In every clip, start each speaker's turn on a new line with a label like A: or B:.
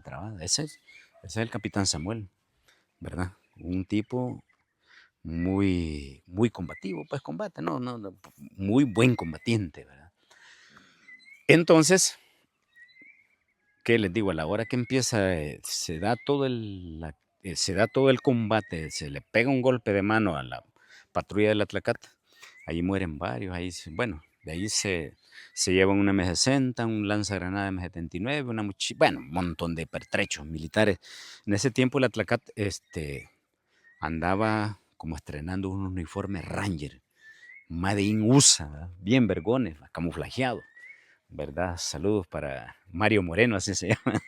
A: trabada. Ese es el capitán Samuel, ¿verdad? Un tipo muy combativo, pues combate, no, muy buen combatiente, ¿verdad? Entonces, ¿qué les digo? A la hora que empieza, se da todo el combate, se le pega un golpe de mano a la patrulla de la Tlacata, ahí mueren varios, bueno, de ahí se llevan un M60, un lanzagranada M79, bueno, un montón de pertrechos militares. En ese tiempo la Tlacata, andaba como estrenando un uniforme Ranger, Made in USA, ¿verdad? Bien vergones, camuflajeado, ¿verdad? Saludos para Mario Moreno, así se llama.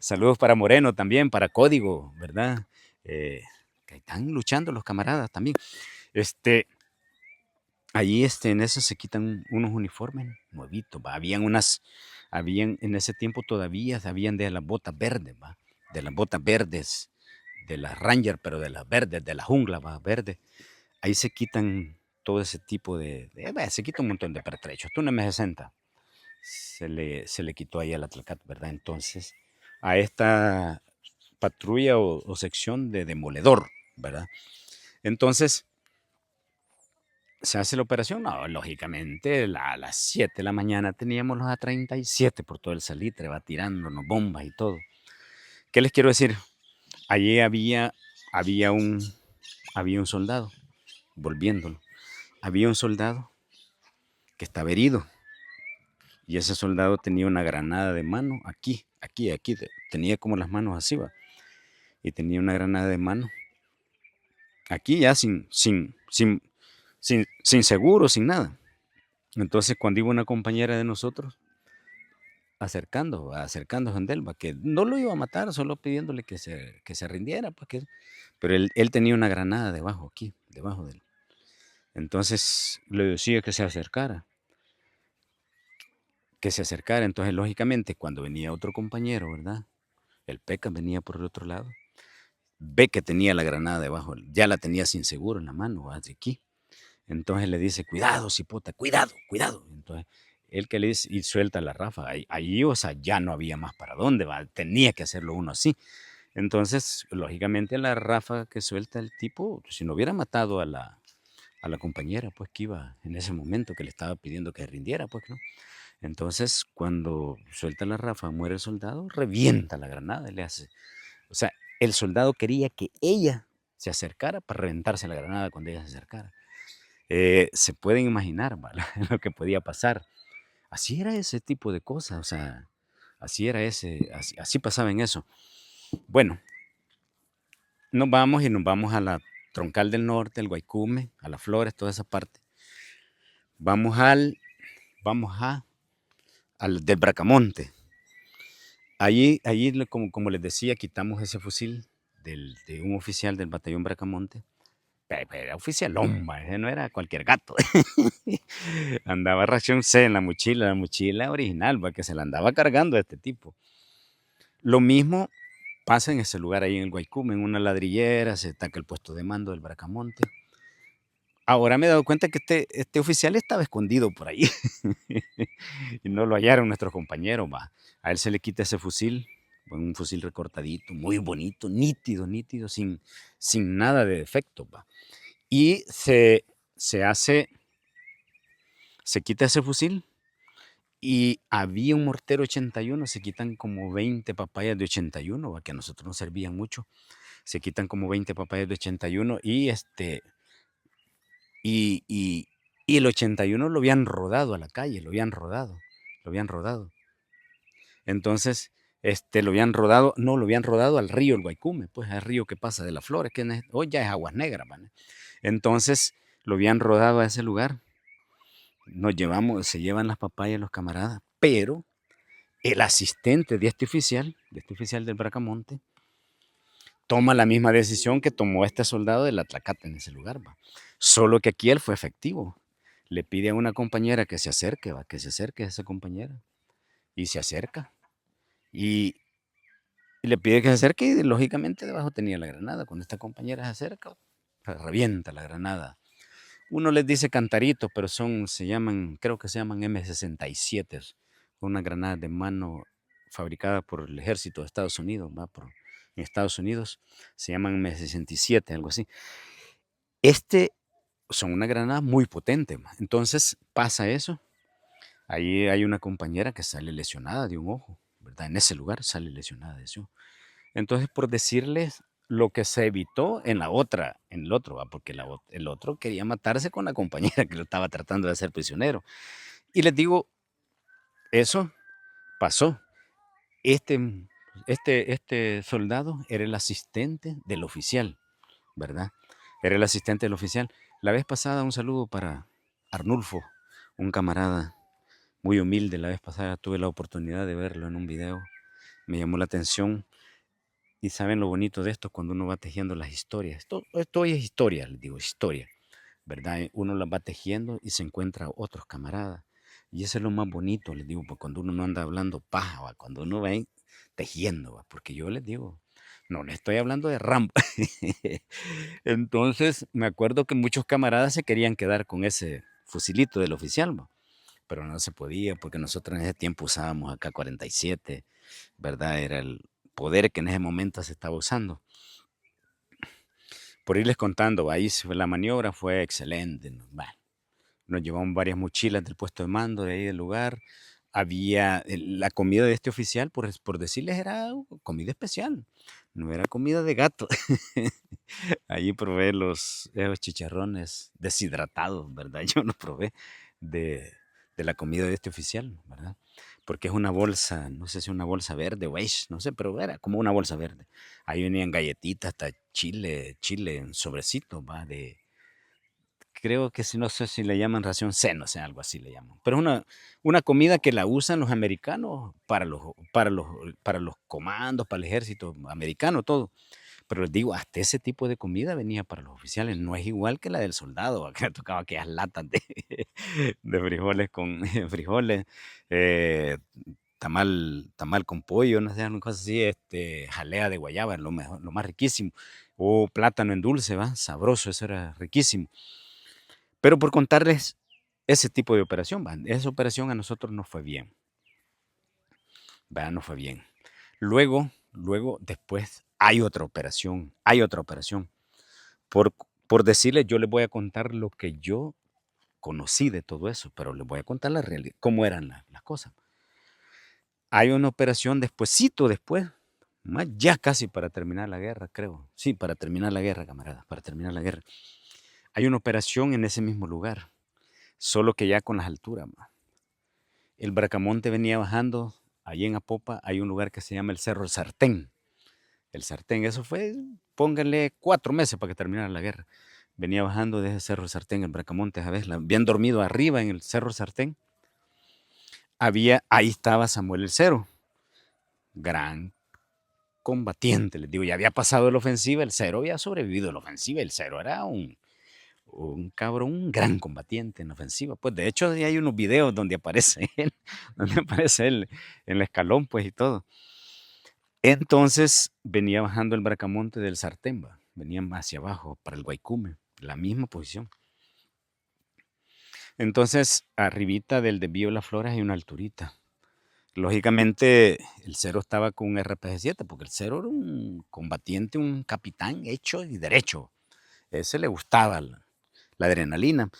A: Saludos para Moreno también, para Código, ¿verdad? Eh, que están luchando los camaradas también. Este, allí en eso se quitan unos uniformes nuevitos, ¿va? Habían en ese tiempo todavía, habían de las botas verdes, ¿va? De las botas verdes, de las Ranger, pero de las verdes, de la jungla, ¿va? Verde. Ahí se quitan todo ese tipo se quita un montón de pertrechos. Tú una M60 se le quitó ahí a la Tlacat, ¿verdad? Entonces, a esta patrulla o sección de demoledor, ¿verdad? Entonces, se hace la operación. No, lógicamente, a las 7 de la mañana teníamos los A-37 por todo el salitre, va tirándonos bombas y todo. ¿Qué les quiero decir? Allí había un, había un soldado, volviéndolo. Había un soldado que estaba herido. Y ese soldado tenía una granada de mano aquí, tenía como las manos así, va. Y tenía una granada de mano aquí ya sin seguro, sin nada. Entonces, cuando iba una compañera de nosotros acercándose a él, va, que no lo iba a matar, solo pidiéndole que se rindiera, pues, pero él tenía una granada debajo, aquí, debajo de él. Entonces le decía que se acercara. Entonces, lógicamente, cuando venía otro compañero, ¿verdad? El PECA venía por el otro lado, ve que tenía la granada debajo, ya la tenía sin seguro en la mano, hacia aquí. Entonces le dice, cuidado, cipota, cuidado, cuidado. Entonces, él que le dice, y suelta la ráfaga. Ahí, o sea, ya no había más para dónde, va, tenía que hacerlo uno así. Entonces, lógicamente, la ráfaga que suelta el tipo, si no hubiera matado a la compañera, pues que iba en ese momento que le estaba pidiendo que rindiera, pues, ¿no? Entonces, cuando suelta la ráfaga, muere el soldado, revienta la granada y le hace. O sea, el soldado quería que ella se acercara para reventarse la granada cuando ella se acercara. Se pueden imaginar, ¿vale? Lo que podía pasar. Así era ese tipo de cosas, o sea, así pasaba en eso. Bueno, nos vamos a la Troncal del Norte, el Guaycume, a las Flores, toda esa parte. Vamos vamos al del Bracamonte. Allí como les decía, quitamos ese fusil de un oficial del batallón Bracamonte. Era oficialón, ma, ese no era cualquier gato. Andaba ración C en la mochila original, que se la andaba cargando a este tipo. Lo mismo pasa en ese lugar ahí en el Guaycum, en una ladrillera, se ataca el puesto de mando del Bracamonte. Ahora me he dado cuenta que este oficial estaba escondido por ahí y no lo hallaron nuestros compañeros, va. A él se le quita ese fusil, un fusil recortadito, muy bonito, nítido, sin nada de defecto, va. Y se hace, se quita ese fusil y había un mortero 81, se quitan como 20 papayas de 81, ¿va? Que a nosotros nos servían mucho. Se quitan como 20 papayas de 81 y el 81 lo habían rodado a la calle, lo habían rodado. Entonces, lo habían rodado, no, lo habían rodado al río El Guaycume, pues al río que pasa de las Flores, hoy ya es Aguas Negras, ¿vale? Entonces, lo habían rodado a ese lugar. Se llevan las papayas los camaradas, pero el asistente de este oficial del Bracamonte, toma la misma decisión que tomó este soldado de la Tlacata en ese lugar, va. Solo que aquí él fue efectivo. Le pide a una compañera que se acerque, va, que se acerque a esa compañera. Y se acerca. Y, y le pide que se acerque y lógicamente debajo tenía la granada. Cuando esta compañera se acerca, revienta la granada. Uno les dice cantaritos, pero creo que se llaman M67, una granada de mano fabricada por el ejército de Estados Unidos, ¿va? En Estados Unidos se llaman M67, algo así. Este son una granada muy potente, ma. Entonces pasa eso. Ahí hay una compañera que sale lesionada de un ojo, ¿verdad? En ese lugar sale lesionada de eso. Entonces, por decirles lo que se evitó en la otra, en el otro, ¿va? Porque el otro quería matarse con la compañera que lo estaba tratando de hacer prisionero. Y les digo, eso pasó. Este, este soldado era el asistente del oficial, ¿verdad? Era el asistente del oficial. La vez pasada, un saludo para Arnulfo, un camarada muy humilde. La vez pasada tuve la oportunidad de verlo en un video. Me llamó la atención. Y saben lo bonito de esto cuando uno va tejiendo las historias. Esto hoy es historia, les digo, historia, ¿verdad? Uno las va tejiendo y se encuentra otros camaradas. Y eso es lo más bonito, les digo, pues cuando uno no anda hablando paja, ¿va? Cuando uno va ahí tejiendo, ¿va? Porque yo les digo, no le estoy hablando de Rambo. Entonces, me acuerdo que muchos camaradas se querían quedar con ese fusilito del oficial, ¿va? Pero no se podía porque nosotros en ese tiempo usábamos acá 47, ¿verdad? Era el poder que en ese momento se estaba usando. Por irles contando, ahí la maniobra fue excelente, ¿no? Bueno, nos llevamos varias mochilas del puesto de mando de ahí del lugar. Había la comida de este oficial, por decirles, era comida especial, no era comida de gato. Allí probé esos chicharrones deshidratados, ¿verdad? Yo los probé de, de la comida de este oficial, ¿verdad? Porque es una bolsa, no sé si una bolsa verde o beige, no sé, pero era como una bolsa verde. Ahí venían galletitas, hasta chile en sobrecito, ¿va? Creo que si no sé si le llaman ración seno, o sea, algo así le llaman. Pero es una comida que la usan los americanos para los comandos, para el ejército americano, todo. Pero les digo, hasta ese tipo de comida venía para los oficiales, no es igual que la del soldado, acá tocaba aquellas latas de frijoles con frijoles, eh, tamal con pollo, no sé, una cosa así, jalea de guayaba, lo mejor, lo más riquísimo, o plátano en dulce, ¿va? Sabroso, eso era riquísimo. Pero por contarles ese tipo de operación, ¿va? Esa operación a nosotros nos fue bien, ¿va? No fue bien. Luego, después hay otra operación. Por, por decirles, yo les voy a contar lo que yo conocí de todo eso, pero les voy a contar la realidad, cómo eran las cosas. Hay una operación después, ya casi para terminar la guerra, creo. Sí, para terminar la guerra, camaradas, para terminar la guerra. Hay una operación en ese mismo lugar, solo que ya con las alturas, ma. El Bracamonte venía bajando, allí en Apopa hay un lugar que se llama el Cerro El Sartén. El Sartén, eso fue, pónganle 4 meses para que terminara la guerra. Venía bajando desde Cerro El Sartén, el Bracamonte, a ver, habían dormido arriba en el Cerro El Sartén. Ahí estaba Samuel el Cero, gran combatiente, les digo, ya había pasado la ofensiva, el Cero había sobrevivido a la ofensiva, el Cero era un cabrón, un gran combatiente en la ofensiva. Pues de hecho hay unos videos donde aparece él, donde aparece él en el escalón, pues y todo. Entonces venía bajando el Bracamonte del Sartén, venían hacia abajo para el Guaycume, la misma posición. Entonces, arribita del desvío de las Flores hay una alturita. Lógicamente, el Cero estaba con un RPG-7, porque el Cero era un combatiente, un capitán hecho y derecho. Ese le gustaba la adrenalina.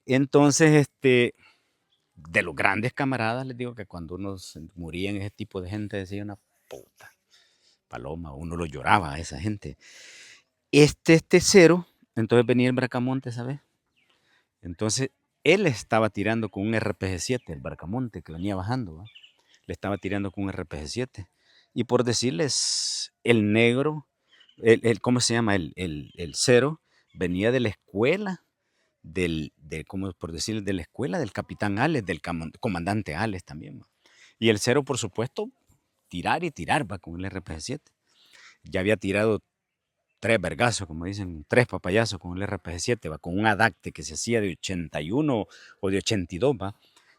A: Entonces, de los grandes camaradas, les digo que cuando uno moría en ese tipo de gente, decía una puta paloma, uno lo lloraba a esa gente. Este Cero, entonces venía el Bracamonte, ¿sabes? Entonces, él estaba tirando con un RPG-7, el Bracamonte que venía bajando, ¿va? Le estaba tirando con un RPG-7. Y por decirles, el negro, ¿cómo se llama? El Cero, venía de la escuela como por decirles, de la escuela del capitán Ales, del comandante Ales también, ¿va? Y el Cero, por supuesto, tirar y tirar, va, con el RPG-7. Ya había tirado 3 vergazos, como dicen, 3 papayazos con el RPG-7, va, con un adacte que se hacía de 81 o de 82, va,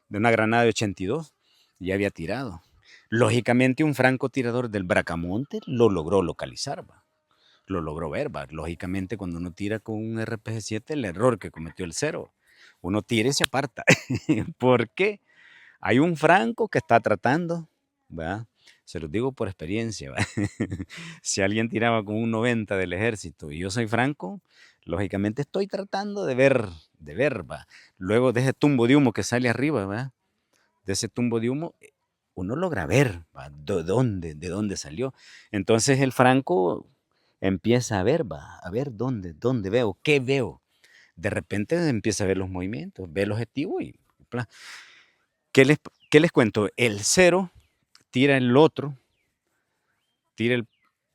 A: de una granada de 82, ya había tirado. Lógicamente, un francotirador del Bracamonte lo logró localizar, va, lo logró ver, va. Lógicamente, cuando uno tira con un RPG-7, el error que cometió el Cero, uno tira y se aparta. ¿Por qué? Hay un franco que está tratando, ¿va? Se los digo por experiencia, ¿va? Si alguien tiraba con un 90 del ejército y yo soy franco, lógicamente estoy tratando de ver, ¿va? Luego de ese tumbo de humo que sale arriba, ¿va? De ese tumbo de humo, uno logra ver, ¿va? De dónde salió. Entonces el franco empieza a ver, ¿va? A ver dónde veo, qué veo. De repente empieza a ver los movimientos, ve el objetivo y ¡plá! ¿Qué les, qué les cuento? El cero tira el otro, tira el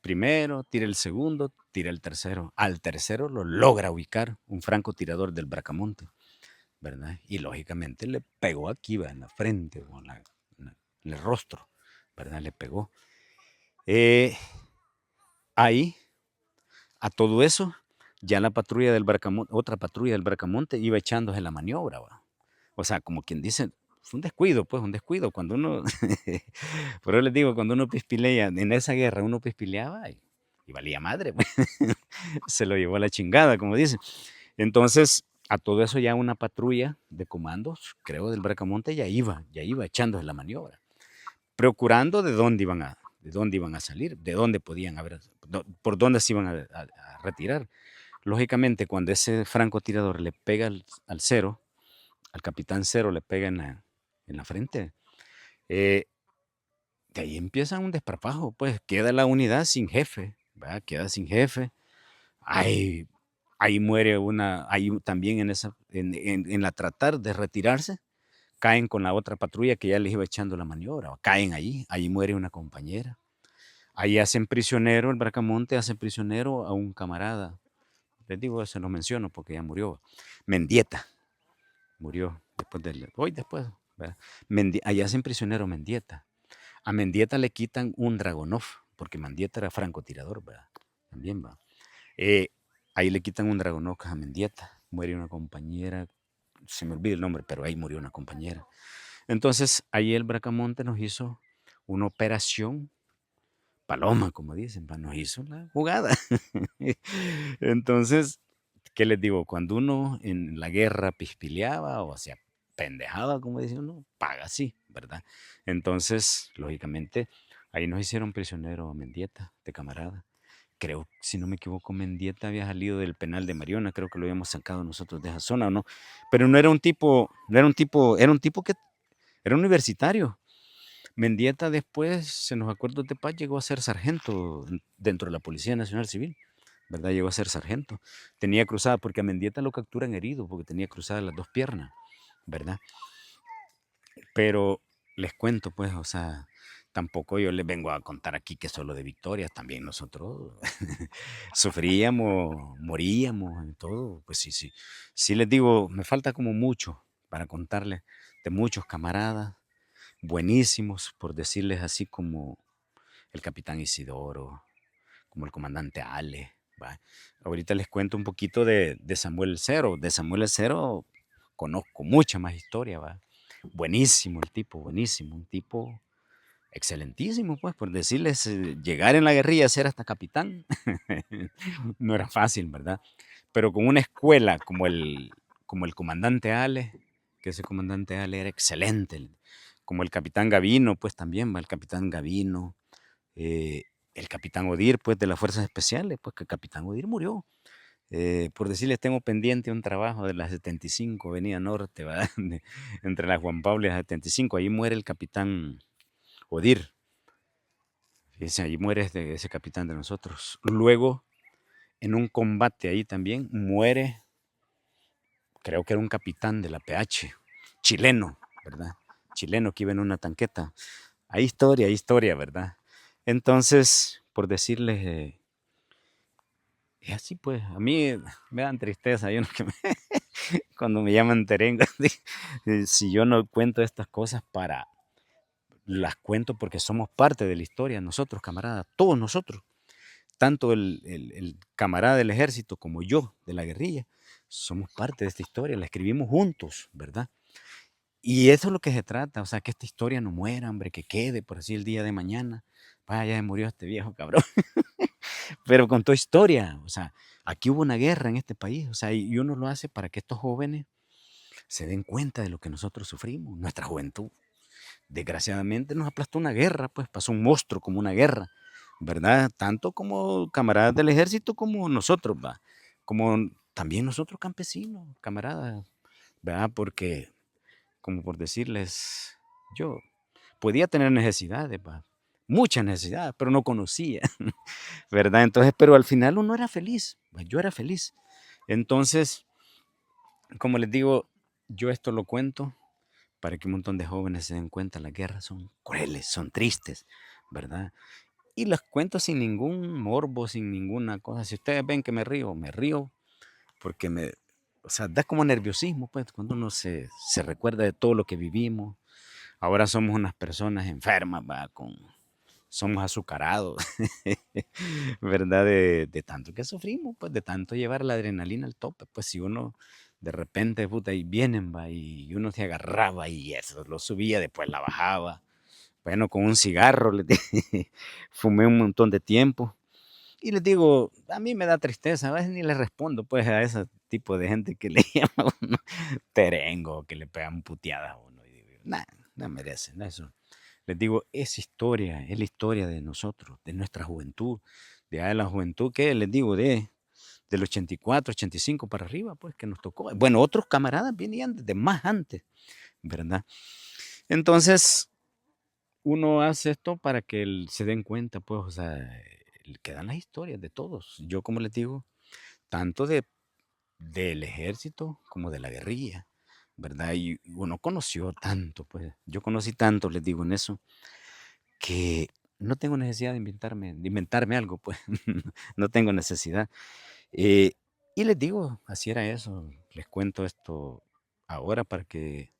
A: primero, tira el segundo, tira el tercero. Al tercero lo logra ubicar un francotirador del Bracamonte, ¿verdad? Y lógicamente le pegó aquí, ¿va? En la frente o en el rostro, ¿verdad? Le pegó. Eh, ahí, a todo eso, ya la patrulla del Bracamonte, otra patrulla del Bracamonte iba echándose la maniobra, ¿va? O sea, como quien dice, fue un descuido, pues, un descuido. Cuando uno, por eso les digo, cuando uno pispilea, en esa guerra uno pispileaba y valía madre, pues. Se lo llevó a la chingada, como dice. Entonces, a todo eso ya una patrulla de comandos, creo, del Bracamonte ya iba echándose la maniobra, procurando de dónde iban a salir, de dónde podían haber, por dónde se iban a retirar. Lógicamente, cuando ese francotirador le pega al cero, al capitán cero le pega en la frente, eh, de ahí empieza un desparpajo, pues queda la unidad sin jefe, ¿verdad? Queda sin jefe. Ahí, ahí muere ahí también en la tratar de retirarse, caen con la otra patrulla que ya les iba echando la maniobra, caen ahí muere una compañera. Ahí hacen prisionero, el Bracamonte hace prisionero a un camarada. Les digo, eso lo menciono porque ya murió. Mendieta murió después, ¿verdad? Ahí hacen prisionero Mendieta. A Mendieta le quitan un Dragonov, porque Mendieta era francotirador, ¿verdad? También va. Eh, ahí le quitan un Dragonov a Mendieta. Muere una compañera, se me olvida el nombre, pero ahí murió una compañera. Entonces, ahí el Bracamonte nos hizo una operación paloma, como dicen, nos hizo la jugada. Entonces, ¿qué les digo? Cuando uno en la guerra pispileaba o hacía pendejada, como dice uno, paga así, ¿verdad? Entonces, lógicamente, ahí nos hicieron prisionero a Mendieta, de camarada. Creo, si no me equivoco, Mendieta había salido del penal de Mariona, creo que lo habíamos sacado nosotros de esa zona, ¿o no? Pero no era un tipo, no era un tipo, era un tipo que era universitario. Mendieta después, se nos acuerdos de paz, llegó a ser sargento dentro de la Policía Nacional Civil, ¿verdad? Llegó a ser sargento. Tenía cruzada, porque a Mendieta lo capturan herido, porque tenía cruzadas las dos piernas, ¿verdad? Pero les cuento, pues, o sea, tampoco yo les vengo a contar aquí que solo de victorias, también nosotros sufríamos, moríamos, en todo. Pues sí, sí. Sí les digo, me falta como mucho para contarles de muchos camaradas buenísimos, por decirles así, como el capitán Isidoro, como el comandante Ale. ¿Va? Ahorita les cuento un poquito de Samuel Cero. De Samuel Cero conozco mucha más historia, ¿va? Buenísimo el tipo, buenísimo, un tipo excelentísimo, pues, por decirles, llegar en la guerrilla a ser hasta capitán, no era fácil, ¿verdad? Pero con una escuela como el comandante Ale, que ese comandante Ale era excelente, como el capitán Gavino, pues también va el capitán Gavino, eh, el capitán Odir, pues de las fuerzas especiales, pues que el capitán Odir murió. Por decirles, tengo pendiente un trabajo de la 75, Avenida Norte, ¿verdad? Entre la Juan Pablo y la 75, ahí muere el capitán Odir. Fíjense, ahí muere ese capitán de nosotros. Luego, en un combate ahí también, muere, creo que era un capitán de la PH, chileno, ¿verdad? Chileno que iba en una tanqueta. Hay historia, ¿verdad? Entonces, por decirles, es así pues, a mí me dan tristeza, cuando me llaman terenga, si yo no cuento estas cosas las cuento porque somos parte de la historia, nosotros, camaradas, todos nosotros, tanto el camarada del ejército como yo de la guerrilla, somos parte de esta historia, la escribimos juntos, ¿verdad? Y eso es lo que se trata, o sea, que esta historia no muera, hombre, que quede, por así el día de mañana. Vaya, ya murió este viejo cabrón. Pero contó historia, o sea, aquí hubo una guerra en este país, o sea, y uno lo hace para que estos jóvenes se den cuenta de lo que nosotros sufrimos, nuestra juventud. desgraciadamente nos aplastó una guerra, pues pasó un monstruo como una guerra, ¿verdad? Tanto como camaradas del ejército como nosotros, va, como también nosotros campesinos, camaradas, ¿verdad? Porque, como por decirles, yo podía tener necesidades, va, muchas necesidades, pero no conocía, ¿verdad? Entonces, pero al final uno era feliz, va, yo era feliz. Entonces, como les digo, yo esto lo cuento para que un montón de jóvenes se den cuenta, las guerras son crueles, son tristes, ¿verdad? Y las cuento sin ningún morbo, sin ninguna cosa. Si ustedes ven que me río porque o sea, da como nerviosismo, pues, cuando uno se recuerda de todo lo que vivimos. Ahora somos unas personas enfermas, ¿va? Somos azucarados, ¿verdad? De tanto que sufrimos, pues, de tanto llevar la adrenalina al tope. Pues, si uno de repente, puta, y vienen, va, y uno se agarraba y eso, lo subía, después la bajaba. Bueno, con un cigarro, les dije, fumé un montón de tiempo. Y les digo, a mí me da tristeza, a veces ni le respondo, pues, a ese tipo de gente que le llama a uno terengo, que le pegan puteadas a uno. Y digo, nah, no merecen eso. Les digo, es historia, es la historia de nosotros, de nuestra juventud, de la juventud que les digo, del 84, 85 para arriba, pues que nos tocó. Bueno, otros camaradas venían desde más antes, ¿verdad? Entonces, uno hace esto para que se den cuenta, pues, o sea, quedan las historias de todos. Yo, como les digo, tanto del ejército como de la guerrilla, ¿verdad? Y uno conoció tanto, pues, yo conocí tanto, les digo en eso, que no tengo necesidad de inventarme algo, pues, no tengo necesidad. Eh, y les digo, así era eso, les cuento esto ahora para que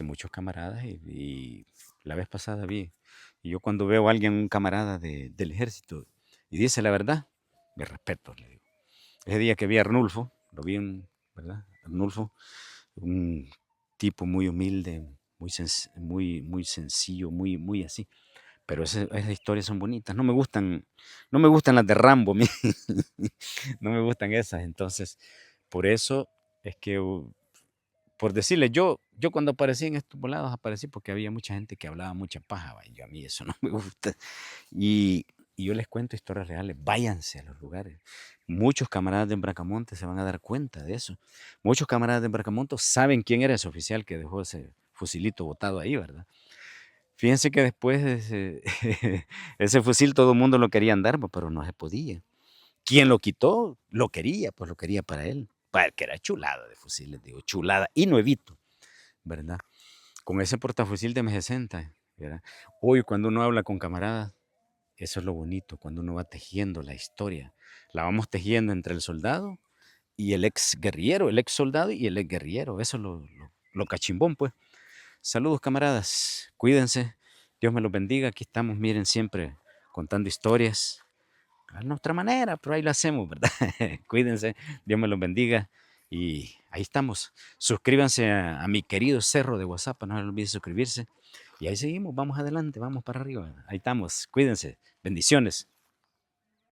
A: muchos camaradas, y la vez pasada vi, y yo cuando veo a alguien, un camarada del ejército, y dice la verdad, me respeto, le digo. Ese día que vi a Arnulfo, lo vi, ¿verdad? Arnulfo, un tipo muy humilde, muy sencillo, muy así. Pero esas historias son bonitas. No me gustan las de Rambo, a mí. No me gustan esas. Entonces, por eso es que, por decirle, yo cuando aparecí en estos volados, aparecí porque había mucha gente que hablaba mucha paja, va, y a mí eso no me gusta. Y yo les cuento historias reales. Váyanse a los lugares. Muchos camaradas de Embracamonte se van a dar cuenta de eso. Muchos camaradas de Embracamonte saben quién era ese oficial que dejó ese fusilito botado ahí, ¿verdad? Fíjense que después de ese, ese fusil todo el mundo lo quería andar, pero no se podía. Quien lo quitó, lo quería, pues lo quería para él. Para él, que era chulada de fusil, les digo, chulada y nuevito, ¿verdad? Con ese portafusil de M60, ¿verdad? Hoy cuando uno habla con camaradas, eso es lo bonito, cuando uno va tejiendo la historia. La vamos tejiendo entre el soldado y el ex guerrillero, el ex soldado y el ex guerrillero. Eso es lo cachimbón, pues. Saludos, camaradas. Cuídense. Dios me los bendiga. Aquí estamos, miren, siempre contando historias a nuestra manera, pero ahí lo hacemos, ¿verdad? Cuídense. Dios me los bendiga. Y ahí estamos. Suscríbanse a mi querido cerro de WhatsApp. No se olviden suscribirse. Y ahí seguimos. Vamos adelante. Vamos para arriba. Ahí estamos. Cuídense. Bendiciones.